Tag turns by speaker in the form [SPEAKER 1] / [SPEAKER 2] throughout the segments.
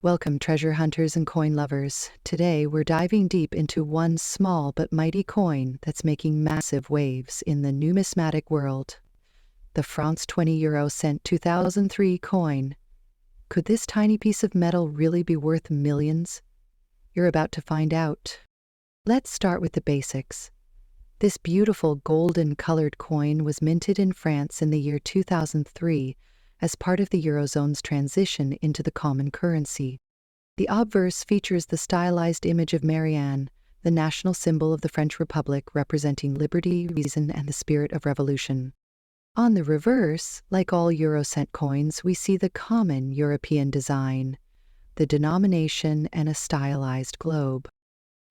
[SPEAKER 1] Welcome, treasure hunters and coin lovers. Today, we're diving deep into one small but mighty coin that's making massive waves in the numismatic world. The France 20 euro cent 2003 coin. Could this tiny piece of metal really be worth millions? You're about to find out. Let's start with the basics. This beautiful golden-colored coin was minted in France in the year 2003 as part of the Eurozone's transition into the common currency. The obverse features the stylized image of Marianne, the national symbol of the French Republic representing liberty, reason, and the spirit of revolution. On the reverse, like all Eurocent coins, we see the common European design, the denomination, and a stylized globe.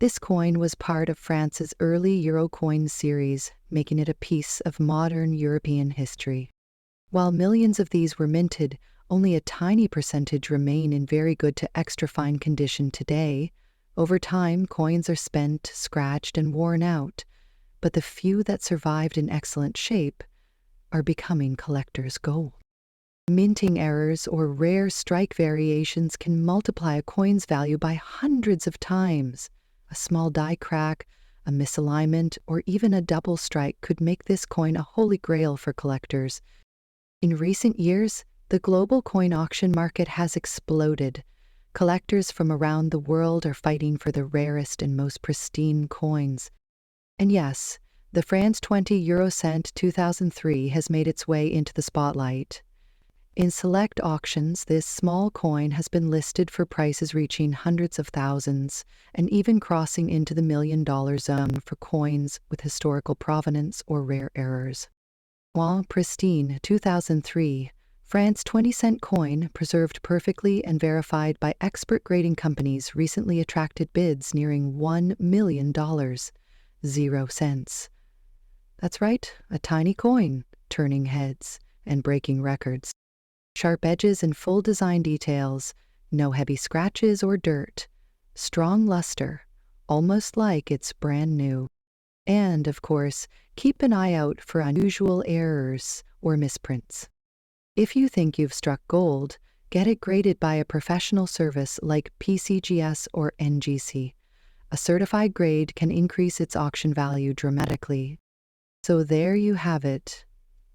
[SPEAKER 1] This coin was part of France's early Euro coin series, making it a piece of modern European history. While millions of these were minted, only a tiny percentage remain in very good to extra fine condition today. Over time, coins are spent, scratched, and worn out, but the few that survived in excellent shape are becoming collector's gold. Minting errors or rare strike variations can multiply a coin's value by hundreds of times. A small die crack, a misalignment, or even a double strike could make this coin a holy grail for collectors. In recent years, the global coin auction market has exploded. Collectors from around the world are fighting for the rarest and most pristine coins. And yes, the France 20 euro cent 2003 has made its way into the spotlight. In select auctions, this small coin has been listed for prices reaching hundreds of thousands and even crossing into the $1 million zone for coins with historical provenance or rare errors. While pristine 2003, France 20-cent coin, preserved perfectly and verified by expert grading companies, recently attracted bids nearing $1 million. 0 cents. That's right, a tiny coin, turning heads and breaking records. Sharp edges and full design details, no heavy scratches or dirt, strong luster, almost like it's brand new. And, of course, keep an eye out for unusual errors or misprints. If you think you've struck gold, get it graded by a professional service like PCGS or NGC. A certified grade can increase its auction value dramatically. So there you have it.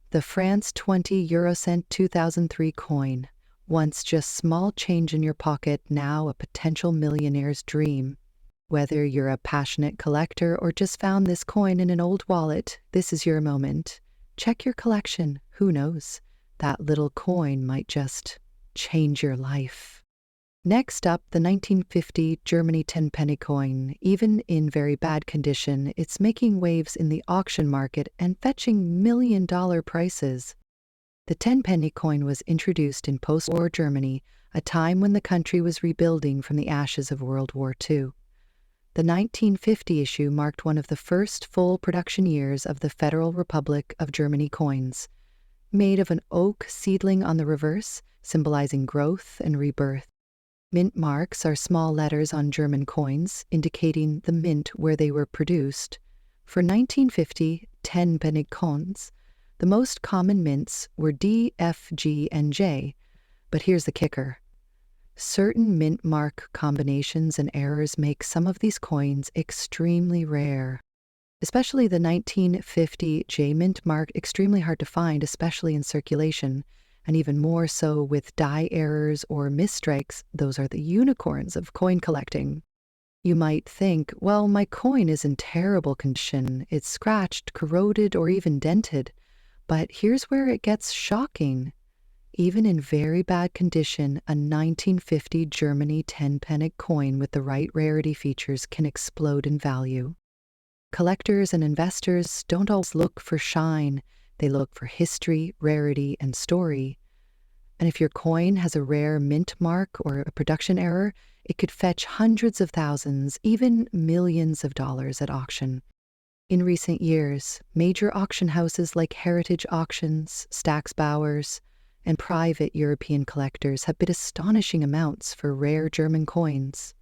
[SPEAKER 1] The France 20 euro cent 2003 coin, once just small change in your pocket, now a potential millionaire's dream. Whether you're a passionate collector or just found this coin in an old wallet, this is your moment. Check your collection. Who knows? That little coin might just change your life. Next up, the 1950 Germany 10-penny coin. Even in very bad condition, it's making waves in the auction market and fetching million-dollar prices. The 10-penny coin was introduced in post-war Germany, a time when the country was rebuilding from the ashes of World War II. The 1950 issue marked one of the first full production years of the Federal Republic of Germany coins, made of an oak seedling on the reverse, symbolizing growth and rebirth. Mint marks are small letters on German coins, indicating the mint where they were produced. For 1950 10-penny coins, the most common mints were D, F, G, and J. But here's the kicker. Certain mint mark combinations and errors make some of these coins extremely rare. Especially the 1950 J mint mark extremely hard to find, especially in circulation, and even more so with die errors or misstrikes. Those are the unicorns of coin collecting. You might think, well, my coin is in terrible condition. It's scratched, corroded, or even dented. But here's where it gets shocking. Even in very bad condition, a 1950 Germany 10-penny coin with the right rarity features can explode in value. Collectors and investors don't always look for shine. They look for history, rarity, and story. And if your coin has a rare mint mark or a production error, it could fetch hundreds of thousands, even millions of dollars at auction. In recent years, major auction houses like Heritage Auctions, Stax Bowers, and private European collectors have bid astonishing amounts for rare German coins.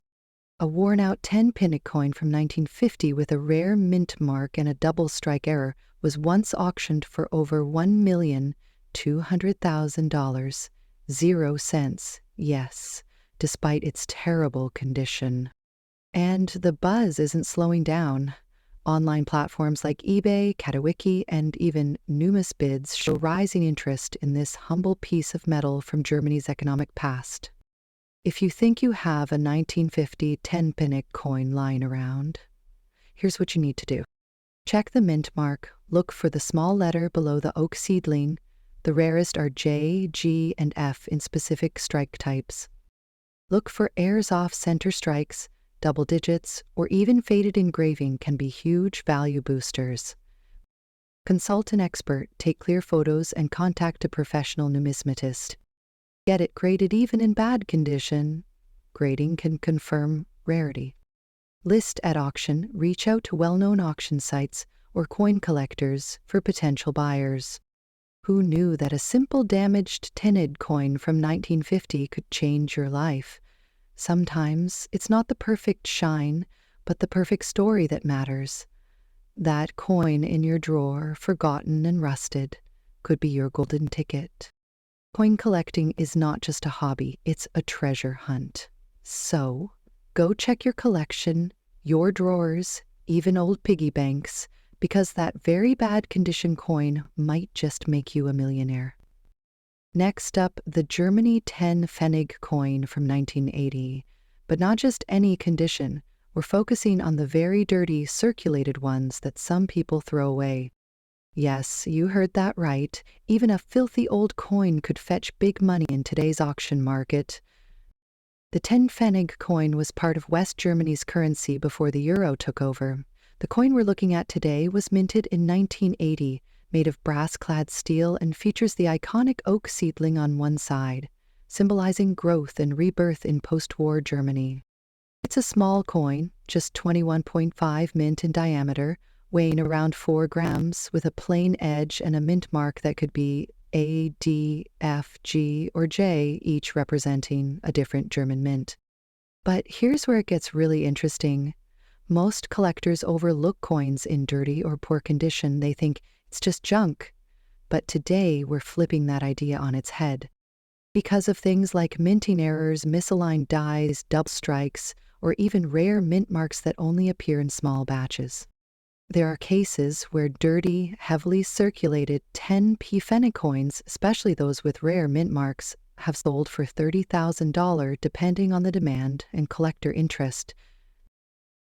[SPEAKER 1] A worn-out 10-penny coin from 1950 with a rare mint mark and a double strike error was once auctioned for over $1,200,000. 0 cents. Yes, despite its terrible condition. And the buzz isn't slowing down. Online platforms like eBay, Katawiki, and even Numis bids show rising interest in this humble piece of metal from Germany's economic past. If you think you have a 1950 10-pfennig coin lying around, here's what you need to do. Check the mint mark, look for the small letter below the oak seedling. The rarest are J, G, and F in specific strike types. Look for airs off center strikes, double digits, or even faded engraving can be huge value boosters. Consult an expert, take clear photos, and contact a professional numismatist. Get it graded even in bad condition. Grading can confirm rarity. List at auction, reach out to well-known auction sites or coin collectors for potential buyers. Who knew that a simple damaged pfennig coin from 1950 could change your life? Sometimes it's not the perfect shine, but the perfect story that matters. That coin in your drawer, forgotten and rusted, could be your golden ticket. Coin collecting is not just a hobby, it's a treasure hunt. So, go check your collection, your drawers, even old piggy banks, because that very bad condition coin might just make you a millionaire. Next up, the Germany 10 pfennig coin from 1980. But not just any condition, we're focusing on the very dirty, circulated ones that some people throw away. Yes, you heard that right. Even a filthy old coin could fetch big money in today's auction market. The 10 pfennig coin was part of West Germany's currency before the euro took over. The coin we're looking at today was minted in 1980, made of brass-clad steel, and features the iconic oak seedling on one side, symbolizing growth and rebirth in post-war Germany. It's a small coin, just 21.5 mint in diameter, weighing around 4 grams, with a plain edge and a mint mark that could be A, D, F, G, or J, each representing a different German mint. But here's where it gets really interesting. Most collectors overlook coins in dirty or poor condition. They think it's just junk. But today we're flipping that idea on its head. Because of things like minting errors, misaligned dies, double strikes, or even rare mint marks that only appear in small batches. There are cases where dirty, heavily circulated 10 pfennig coins, especially those with rare mint marks, have sold for $30,000 depending on the demand and collector interest.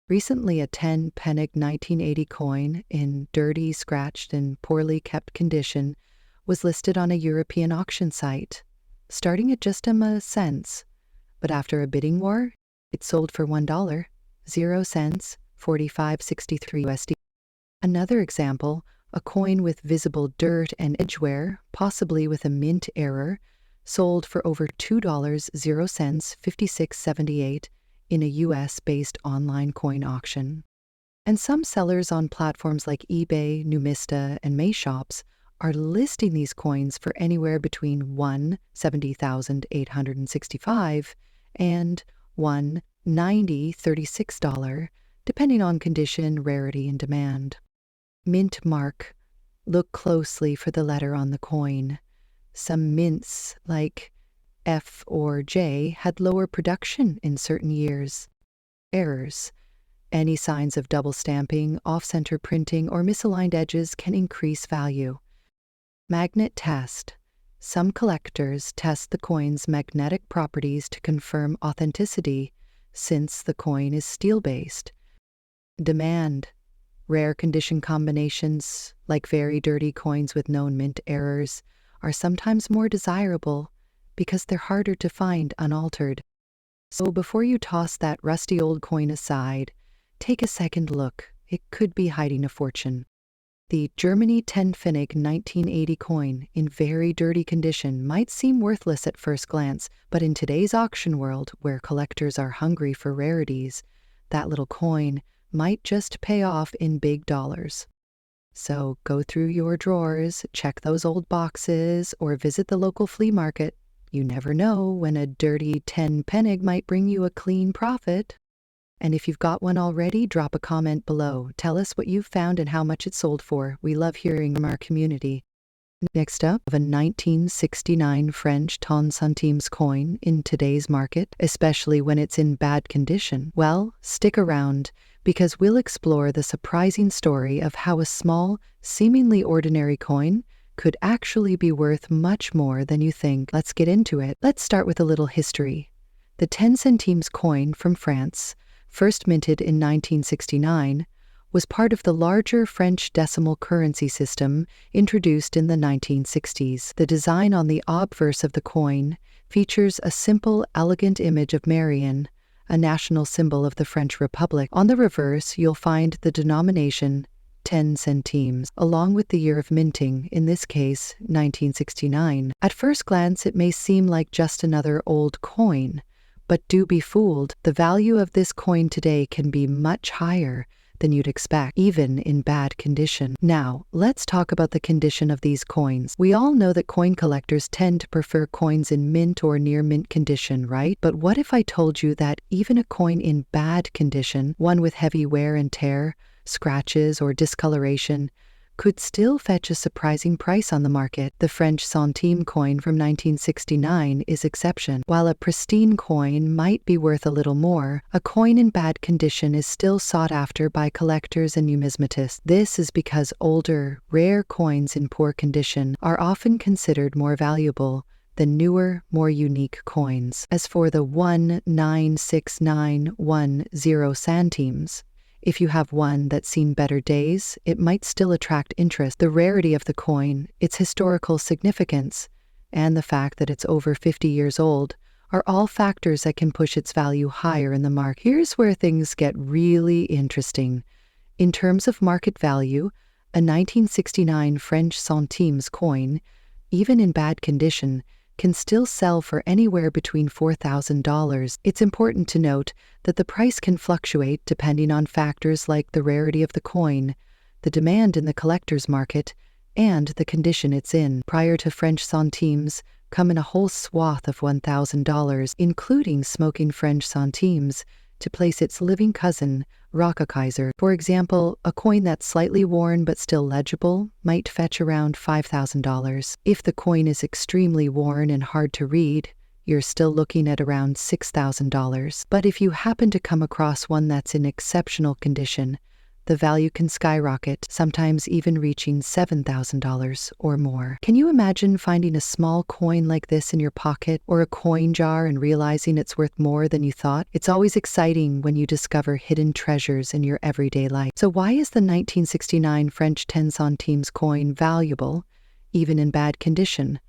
[SPEAKER 1] Recently, a 10 pfennig 1980 coin in dirty, scratched, and poorly kept condition was listed on a European auction site, starting at just cents. But after a bidding war, it sold for $1, 0 cents, 45.63 USD. Another example, a coin with visible dirt and edge wear, possibly with a mint error, sold for over $2, 0 cents, 56.78 in a US-based online coin auction. And some sellers on platforms like eBay, Numista, and Mayshops are listing these coins for anywhere between $170,865 and $190,36, depending on condition, rarity, and demand. Mint mark. Look closely for the letter on the coin. Some mints, like F or J, had lower production in certain years. Errors. Any signs of double stamping, off-center printing, or misaligned edges can increase value. Magnet test. Some collectors test the coin's magnetic properties to confirm authenticity, since the coin is steel-based. Demand. Rare condition combinations, like very dirty coins with known mint errors, are sometimes more desirable because they're harder to find unaltered. So before you toss that rusty old coin aside, take a second look. It could be hiding a fortune. The Germany 10 pfennig 1980 coin in very dirty condition might seem worthless at first glance, but in today's auction world, where collectors are hungry for rarities, that little coin might just pay off in big dollars. So go through your drawers, check those old boxes, or visit the local flea market. You never know when a dirty 10 pfennig might bring you a clean profit. And if you've got one already, drop a comment below. Tell us what you've found and how much it sold for. We love hearing from our community. Next up, a 1969 French 10 centimes coin in today's market, especially when it's in bad condition. Well, stick around, because we'll explore the surprising story of how a small, seemingly ordinary coin could actually be worth much more than you think. Let's get into it. Let's start with a little history. The 10 centimes coin from France, first minted in 1969, was part of the larger French decimal currency system introduced in the 1960s. The design on the obverse of the coin features a simple, elegant image of Marion, a national symbol of the French Republic. On the reverse, you'll find the denomination 10 centimes, along with the year of minting, in this case, 1969. At first glance, it may seem like just another old coin, but do be fooled. The value of this coin today can be much higher than you'd expect, even in bad condition. Now, let's talk about the condition of these coins. We all know that coin collectors tend to prefer coins in mint or near mint condition, right? But what if I told you that even a coin in bad condition, one with heavy wear and tear, scratches, or discoloration, could still fetch a surprising price on the market? The French centime coin from 1969 is exception. While a pristine coin might be worth a little more, a coin in bad condition is still sought after by collectors and numismatists. This is because older, rare coins in poor condition are often considered more valuable than newer, more unique coins. As for the 196910 centimes, if you have one that's seen better days, it might still attract interest. The rarity of the coin, its historical significance, and the fact that it's over 50 years old are all factors that can push its value higher in the market. Here's where things get really interesting. In terms of market value, a 1969 French centimes coin, even in bad condition, can still sell for anywhere between $4,000. It's important to note that the price can fluctuate depending on factors like the rarity of the coin, the demand in the collector's market, and the condition it's in. Prior to French centimes come in a whole swath of $1,000, including smoking French centimes, to place its living cousin, Kaiser. For example, a coin that's slightly worn but still legible might fetch around $5,000. If the coin is extremely worn and hard to read, you're still looking at around $6,000. But if you happen to come across one that's in exceptional condition, the value can skyrocket, sometimes even reaching $7,000 or more. Can you imagine finding a small coin like this in your pocket or a coin jar and realizing it's worth more than you thought? It's always exciting when you discover hidden treasures in your everyday life. So why is the 1969 French 10 centimes coin valuable, even in bad condition?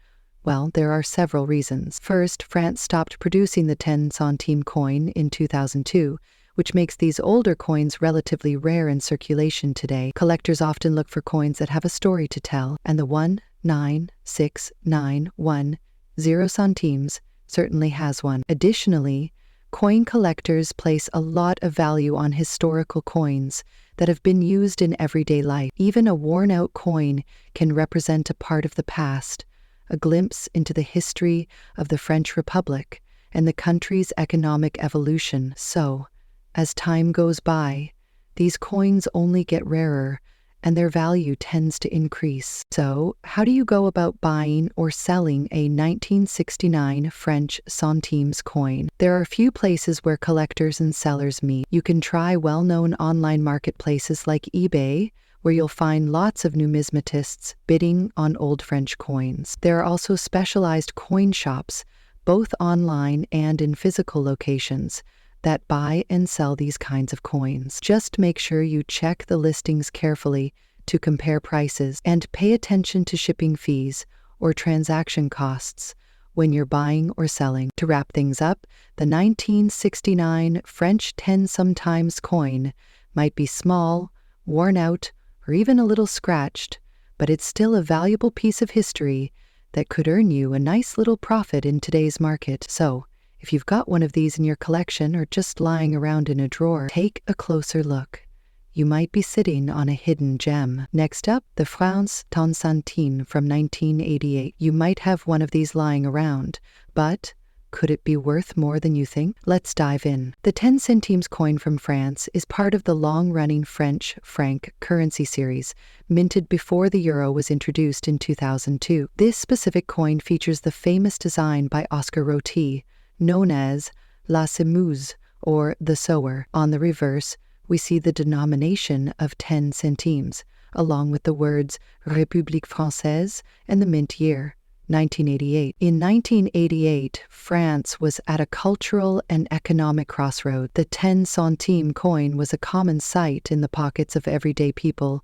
[SPEAKER 1] Well, there are several reasons. First, France stopped producing the 10 centime coin in 2002, which makes these older coins relatively rare in circulation today. Collectors often look for coins that have a story to tell, and the 196910 centimes certainly has one. Additionally, coin collectors place a lot of value on historical coins that have been used in everyday life. Even a worn-out coin can represent a part of the past, a glimpse into the history of the French Republic and the country's economic evolution. So, as time goes by, these coins only get rarer, and their value tends to increase. So, how do you go about buying or selling a 1969 French centimes coin? There are a few places where collectors and sellers meet. You can try well-known online marketplaces like eBay, where you'll find lots of numismatists bidding on old French coins. There are also specialized coin shops, both online and in physical locations, that buy and sell these kinds of coins. Just make sure you check the listings carefully to compare prices and pay attention to shipping fees or transaction costs when you're buying or selling. To wrap things up, the 1969 French 10 centimes coin might be small, worn out, or even a little scratched, but it's still a valuable piece of history that could earn you a nice little profit in today's market. So, if you've got one of these in your collection or just lying around in a drawer, take a closer look. You might be sitting on a hidden gem. Next up, the France 10 centimes from 1988. You might have one of these lying around, but Could it be worth more than you think? Let's dive in. The 10 centimes coin from France is part of the long-running French franc currency series, minted before the euro was introduced in 2002. This specific coin features the famous design by Oscar Roti, known as La Semeuse, or the sower. On the reverse, we see the denomination of 10 centimes, along with the words République Française and the mint year, 1988. In 1988, France was at a cultural and economic crossroad. The 10 centime coin was a common sight in the pockets of everyday people,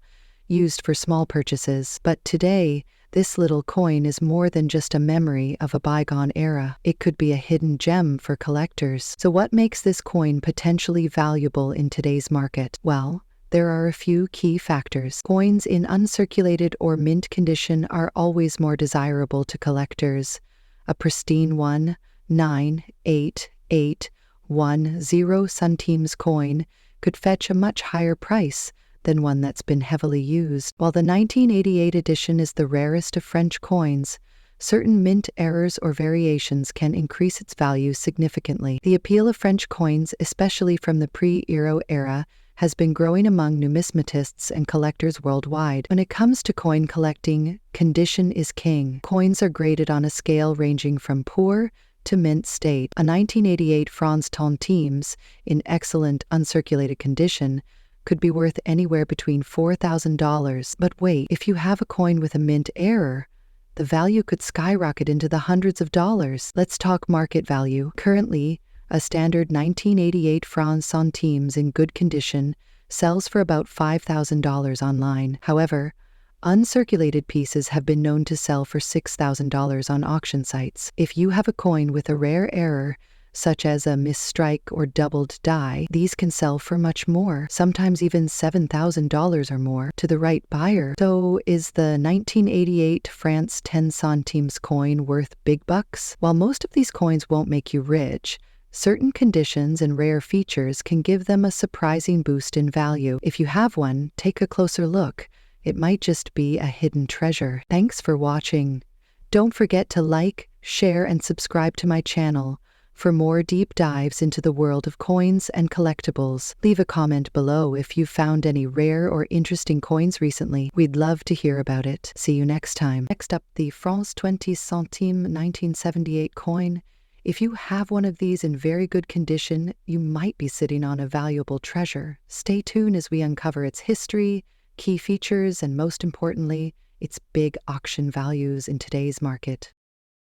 [SPEAKER 1] used for small purchases. But today, this little coin is more than just a memory of a bygone era. It could be a hidden gem for collectors. So what makes this coin potentially valuable in today's market? Well, there are a few key factors. Coins in uncirculated or mint condition are always more desirable to collectors. A pristine 1,98810 centimes coin could fetch a much higher price than one that's been heavily used. While the 1988 edition is the rarest of French coins, certain mint errors or variations can increase its value significantly. The appeal of French coins, especially from the pre-euro era, has been growing among numismatists and collectors worldwide. When it comes to coin collecting, condition is king. Coins are graded on a scale ranging from poor to mint state. A 1988 francs centimes in excellent uncirculated condition could be worth anywhere between $4,000. But wait, if you have a coin with a mint error, the value could skyrocket into the hundreds of dollars. Let's talk market value. Currently, a standard 1988 francs centimes in good condition sells for about $5,000 online. However, uncirculated pieces have been known to sell for $6,000 on auction sites. If you have a coin with a rare error, such as a misstrike or doubled die, these can sell for much more, sometimes even $7,000 or more, to the right buyer. So is the 1988 France 10 centimes coin worth big bucks? While most of these coins won't make you rich, certain conditions and rare features can give them a surprising boost in value. If you have one, take a closer look. It might just be a hidden treasure. Thanks for watching. Don't forget to like, share, and subscribe to my channel for more deep dives into the world of coins and collectibles. Leave a comment below if you've found any rare or interesting coins recently. We'd love to hear about it. See you next time. Next up, the France 20 centime 1978 coin. If you have one of these in very good condition, you might be sitting on a valuable treasure. Stay tuned as we uncover its history, key features, and most importantly, its big auction values in today's market.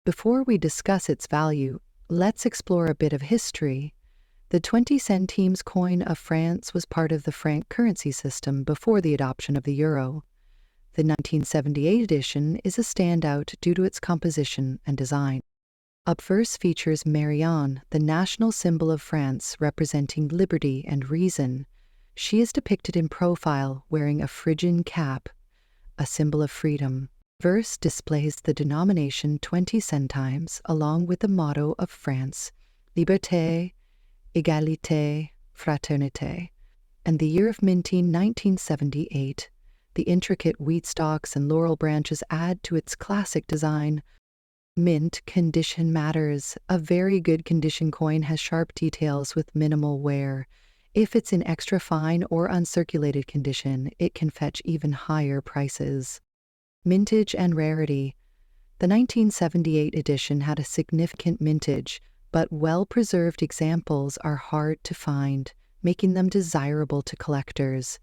[SPEAKER 1] Before we discuss its value, let's explore a bit of history. The 20 centimes coin of France was part of the franc currency system before the adoption of the euro. The 1978 edition is a standout due to its composition and design. Up first features Marianne, the national symbol of France representing liberty and reason. She is depicted in profile wearing a Phrygian cap, a symbol of freedom. Verse displays the denomination 20 centimes along with the motto of France, Liberté, Égalité, Fraternité, and the year of minting 1978. The intricate wheat stalks and laurel branches add to its classic design. Mint condition matters. A very good condition coin has sharp details with minimal wear. If it's in extra fine or uncirculated condition, it can fetch even higher prices. Mintage and rarity. The 1978 edition had a significant mintage, but well-preserved examples are hard to find, making them desirable to collectors.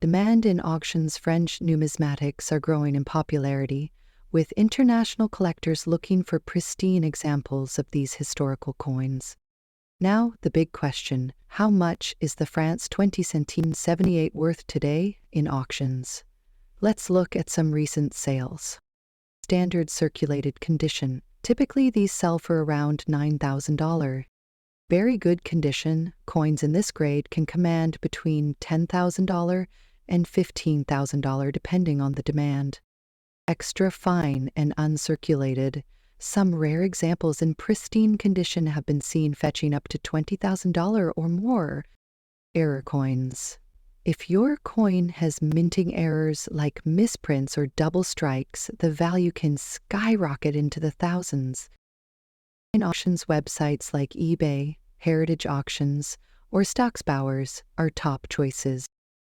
[SPEAKER 1] Demand in auctions. French numismatics are growing in popularity, with international collectors looking for pristine examples of these historical coins. Now, the big question: how much is the France 20 centimes 78 worth today in auctions? Let's look at some recent sales. Standard circulated condition. Typically, these sell for around $9,000. Very good condition coins in this grade can command between $10,000 and $15,000 depending on the demand. Extra fine and uncirculated. Some rare examples in pristine condition have been seen fetching up to $20,000 or more. Error coins. If your coin has minting errors like misprints or double strikes, the value can skyrocket into the thousands. Auctions websites like eBay, Heritage Auctions, or Stocksbowers are top choices.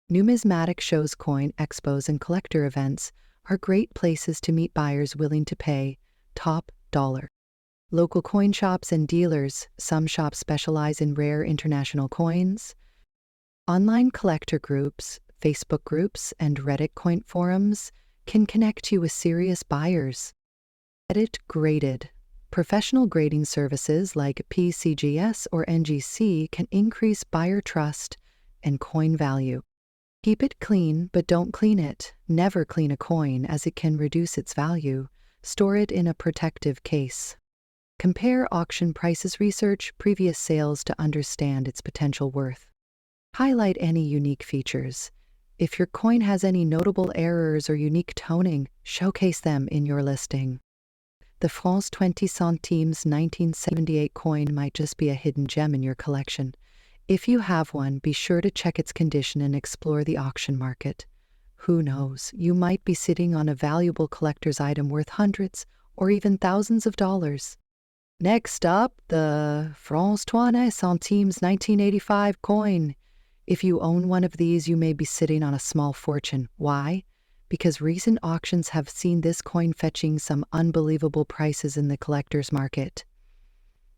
[SPEAKER 1] Numismatic shows, coin expos, and collector events are great places to meet buyers willing to pay top dollar. Local coin shops and dealers, some shops specialize in rare international coins. Online collector groups, Facebook groups, and Reddit coin forums can connect you with serious buyers. Edit graded. Professional grading services like PCGS or NGC can increase buyer trust and coin value. Keep it clean, but don't clean it. Never clean a coin, as it can reduce its value. Store it in a protective case. Compare auction prices, research previous sales to understand its potential worth. Highlight any unique features. If your coin has any notable errors or unique toning, showcase them in your listing. The France 20 centimes 1978 coin might just be a hidden gem in your collection. If you have one, be sure to check its condition and explore the auction market. Who knows, you might be sitting on a valuable collector's item worth hundreds or even thousands of dollars. Next up, the France 20 centimes 1985 coin. If you own one of these, you may be sitting on a small fortune. Why? Because recent auctions have seen this coin fetching some unbelievable prices in the collector's market.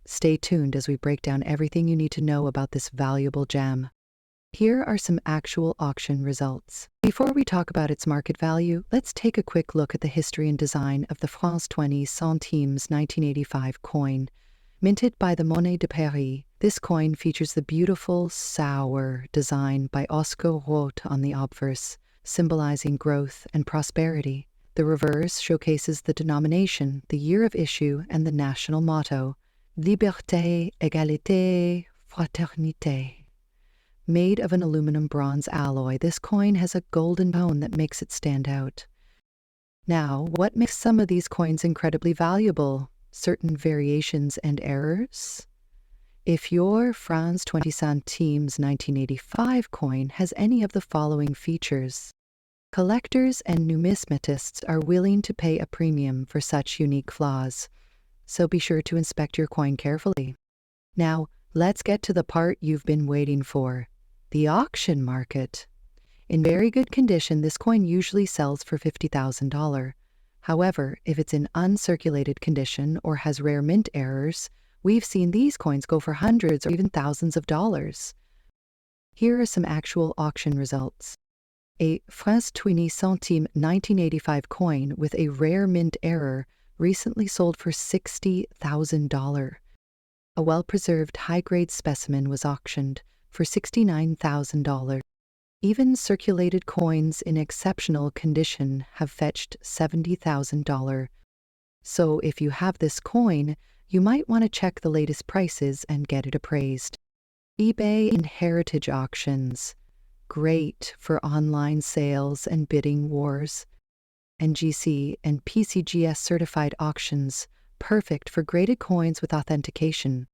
[SPEAKER 1] Stay tuned as we break down everything you need to know about this valuable gem. Here are some actual auction results. Before we talk about its market value, let's take a quick look at the history and design of the France 20 centimes 1985 coin. Minted by the Monnaie de Paris, this coin features the beautiful sour design by Oscar Roth on the obverse, symbolizing growth and prosperity. The reverse showcases the denomination, the year of issue, and the national motto, Liberté, Égalité, Fraternité. Made of an aluminum bronze alloy, this coin has a golden tone that makes it stand out. Now, what makes some of these coins incredibly valuable? Certain variations and errors? If your France 20 centimes 1985 coin has any of the following features, collectors and numismatists are willing to pay a premium for such unique flaws, so be sure to inspect your coin carefully. Now, let's get to the part you've been waiting for, the auction market. In very good condition, this coin usually sells for $50,000. However, if it's in uncirculated condition or has rare mint errors, we've seen these coins go for hundreds or even thousands of dollars. Here are some actual auction results. A France 20 centime 1985 coin with a rare mint error recently sold for $60,000. A well-preserved high-grade specimen was auctioned for $69,000. Even circulated coins in exceptional condition have fetched $70,000. So if you have this coin, you might want to check the latest prices and get it appraised. eBay and Heritage Auctions. Great for online sales and bidding wars. NGC and PCGS certified auctions. Perfect for graded coins with authentication.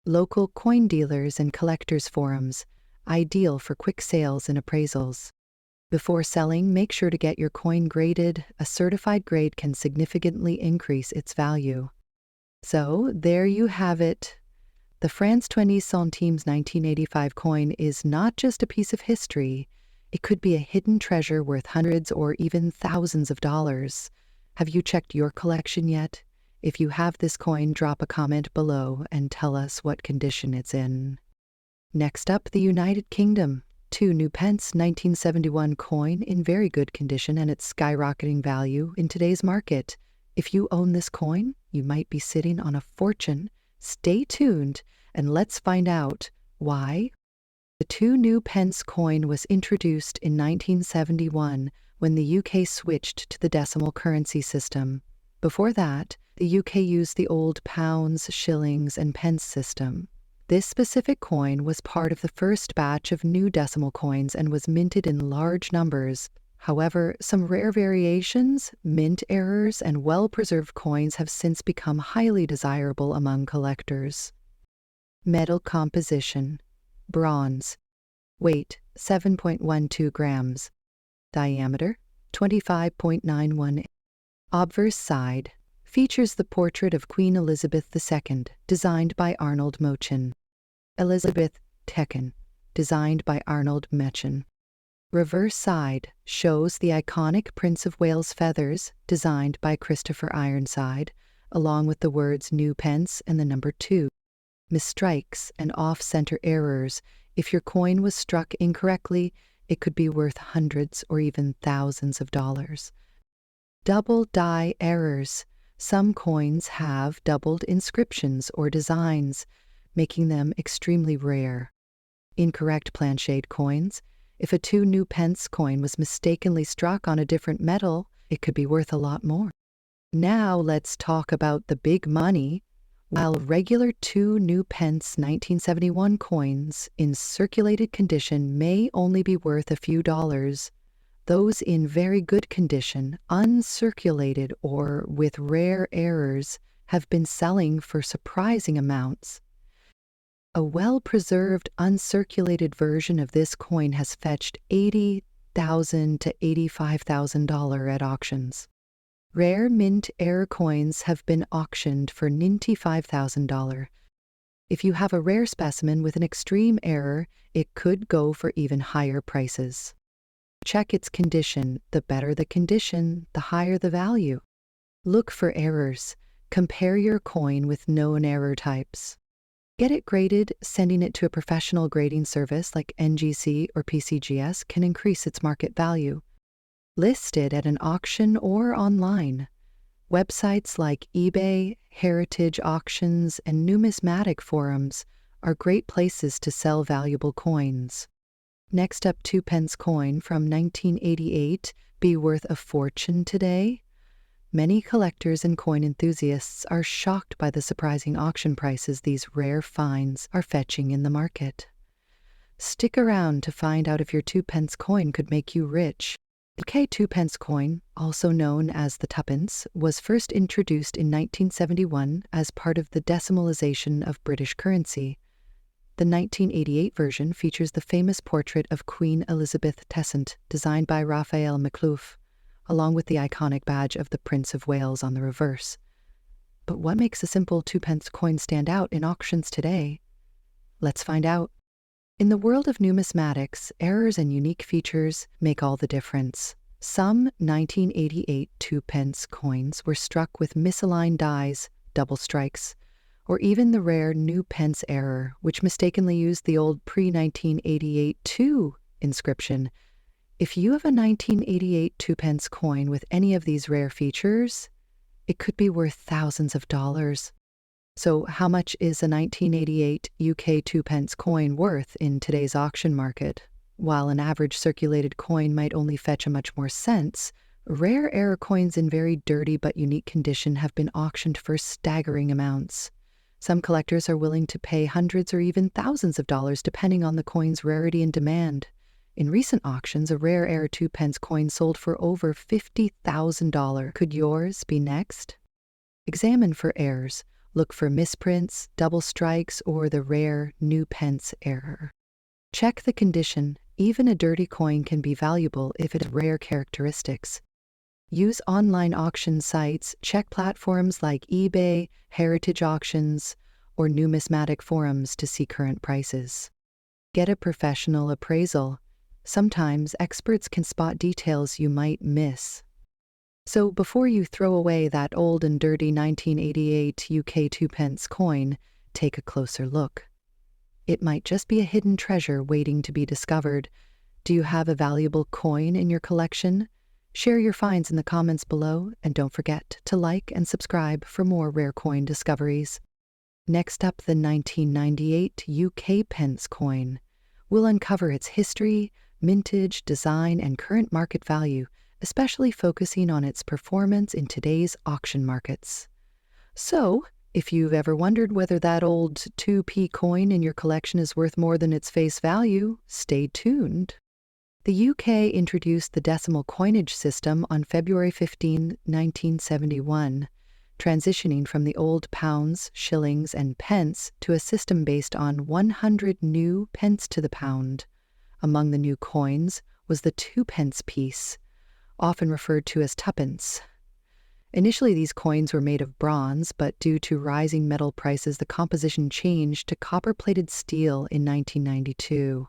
[SPEAKER 1] Local coin dealers and collectors forums. Ideal for quick sales and appraisals. Before selling, make sure to get your coin graded. A certified grade can significantly increase its value. So, there you have it. The France 20 centimes 1985 coin is not just a piece of history. It could be a hidden treasure worth hundreds or even thousands of dollars. Have you checked your collection yet? If you have this coin, drop a comment below and tell us what condition it's in. Next up, the United Kingdom. 2 new pence 1971 coin in very good condition, and its skyrocketing value in today's market. If you own this coin, you might be sitting on a fortune. Stay tuned and let's find out why. The 2 new pence coin was introduced in 1971 when the UK switched to the decimal currency system. Before that, the UK used the old pounds, shillings, and pence system. This specific coin was part of the first batch of new decimal coins and was minted in large numbers. However, some rare variations, mint errors, and well-preserved coins have since become highly desirable among collectors. Metal composition. Bronze. Weight, 7.12 grams. Diameter, 25.91. Obverse side, features the portrait of Queen Elizabeth II, designed by Arnold Mochin. Elizabeth Tekken, designed by Arnold Mechin. Reverse side shows the iconic Prince of Wales feathers, designed by Christopher Ironside, along with the words new pence and the number 2. Misstrikes and off-center errors. If your coin was struck incorrectly, it could be worth hundreds or even thousands of dollars. Double die errors. Some coins have doubled inscriptions or designs, making them extremely rare. Incorrect planchet coins. If a 2 new pence coin was mistakenly struck on a different metal, it could be worth a lot more. Now let's talk about the big money. While regular 2 new pence 1971 coins in circulated condition may only be worth a few dollars, those in very good condition, uncirculated or with rare errors, have been selling for surprising amounts. A well-preserved, uncirculated version of this coin has fetched $80,000 to $85,000 at auctions. Rare mint error coins have been auctioned for $95,000. If you have a rare specimen with an extreme error, it could go for even higher prices. Check its condition. The better the condition, the higher the value. Look for errors. Compare your coin with known error types. Get it graded. Sending it to a professional grading service like NGC or PCGS can increase its market value. List it at an auction or online. Websites like eBay, heritage auctions, and numismatic forums are great places to sell valuable coins. Next up, 2 pence coin from 1988, be worth a fortune today? Many collectors and coin enthusiasts are shocked by the surprising auction prices these rare finds are fetching in the market. Stick around to find out if your 2 pence coin could make you rich. The UK 2 pence coin, also known as the tuppence, was first introduced in 1971 as part of the decimalization of British currency. The 1988 version features the famous portrait of Queen Elizabeth II, designed by Raphael Macluf, along with the iconic badge of the Prince of Wales on the reverse. But what makes a simple 2 pence coin stand out in auctions today? Let's find out. In the world of numismatics, errors and unique features make all the difference. Some 1988 2 pence coins were struck with misaligned dies, double strikes, or even the rare new pence error, which mistakenly used the old pre-1988 2 inscription. If you have a 1988 2 pence coin with any of these rare features, it could be worth thousands of dollars. So how much is a 1988 UK 2 pence coin worth in today's auction market? While an average circulated coin might only fetch a much more cents, rare error coins in very dirty but unique condition have been auctioned for staggering amounts. Some collectors are willing to pay hundreds or even thousands of dollars depending on the coin's rarity and demand. In recent auctions, a rare error 2 pence coin sold for over $50,000. Could yours be next? Examine for errors. Look for misprints, double strikes, or the rare new pence error. Check the condition. Even a dirty coin can be valuable if it has rare characteristics. Use online auction sites. Check platforms like eBay, heritage auctions, or numismatic forums to see current prices. Get a professional appraisal. Sometimes experts can spot details you might miss. So before you throw away that old and dirty 1988 UK 2 pence coin, take a closer look. It might just be a hidden treasure waiting to be discovered. Do you have a valuable coin in your collection? Share your finds in the comments below, and don't forget to like and subscribe for more rare coin discoveries. Next up, the 1998 UK pence coin. We'll uncover its history, mintage, design, and current market value, especially focusing on its performance in today's auction markets. So, if you've ever wondered whether that old 2p coin in your collection is worth more than its face value, stay tuned. The UK introduced the decimal coinage system on February 15, 1971, transitioning from the old pounds, shillings, and pence to a system based on 100 new pence to the pound. Among the new coins was the 2 pence piece, often referred to as tuppence. Initially, these coins were made of bronze, but due to rising metal prices, the composition changed to copper-plated steel in 1992.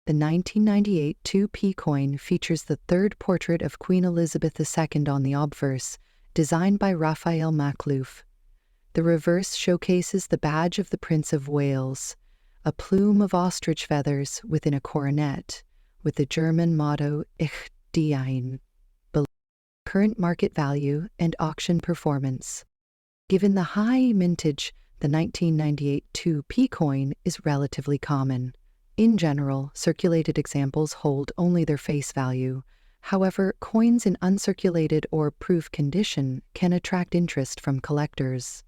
[SPEAKER 1] The 1998 2p coin features the third portrait of Queen Elizabeth II on the obverse, designed by Raphael Makhlouf. The reverse showcases the badge of the Prince of Wales, a plume of ostrich feathers within a coronet, with the German motto Ich Dien. Below, current market value and auction performance. Given the high mintage, the 1998 2p coin is relatively common. In general, circulated examples hold only their face value. However, coins in uncirculated or proof condition can attract interest from collectors.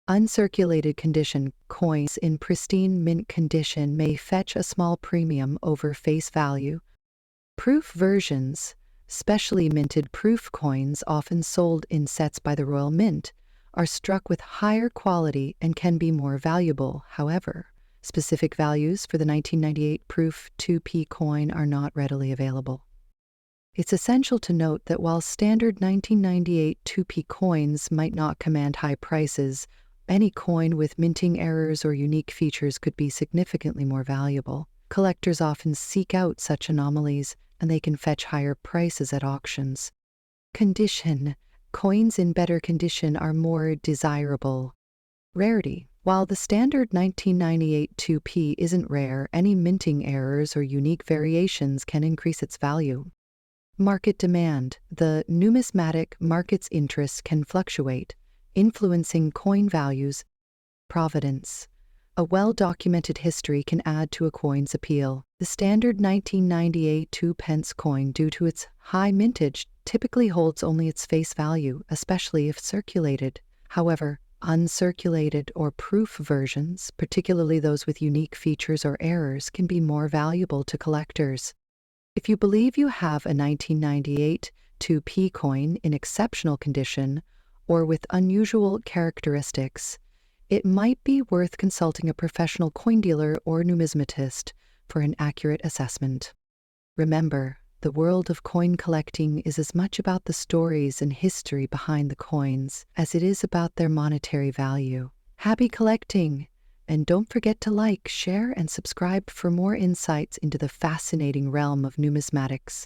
[SPEAKER 1] Uncirculated condition coins in pristine mint condition may fetch a small premium over face value. Proof versions, specially minted proof coins often sold in sets by the Royal Mint, are struck with higher quality and can be more valuable. However, specific values for the 1998 proof 2p coin are not readily available. It's essential to note that while standard 1998 2p coins might not command high prices, any coin with minting errors or unique features could be significantly more valuable. Collectors often seek out such anomalies, and they can fetch higher prices at auctions. Condition. Coins in better condition are more desirable. Rarity. While the standard 1998 2p isn't rare, any minting errors or unique variations can increase its value. Market demand. The numismatic market's interest can fluctuate, influencing coin values. Provenance. A well-documented history can add to a coin's appeal. The standard 1998 2-pence coin, due to its high mintage, typically holds only its face value, especially if circulated. However, uncirculated or proof versions, particularly those with unique features or errors, can be more valuable to collectors. If you believe you have a 1998 2p coin in exceptional condition or with unusual characteristics, it might be worth consulting a professional coin dealer or numismatist for an accurate assessment. Remember, the world of coin collecting is as much about the stories and history behind the coins as it is about their monetary value. Happy collecting! And don't forget to like, share, and subscribe for more insights into the fascinating realm of numismatics.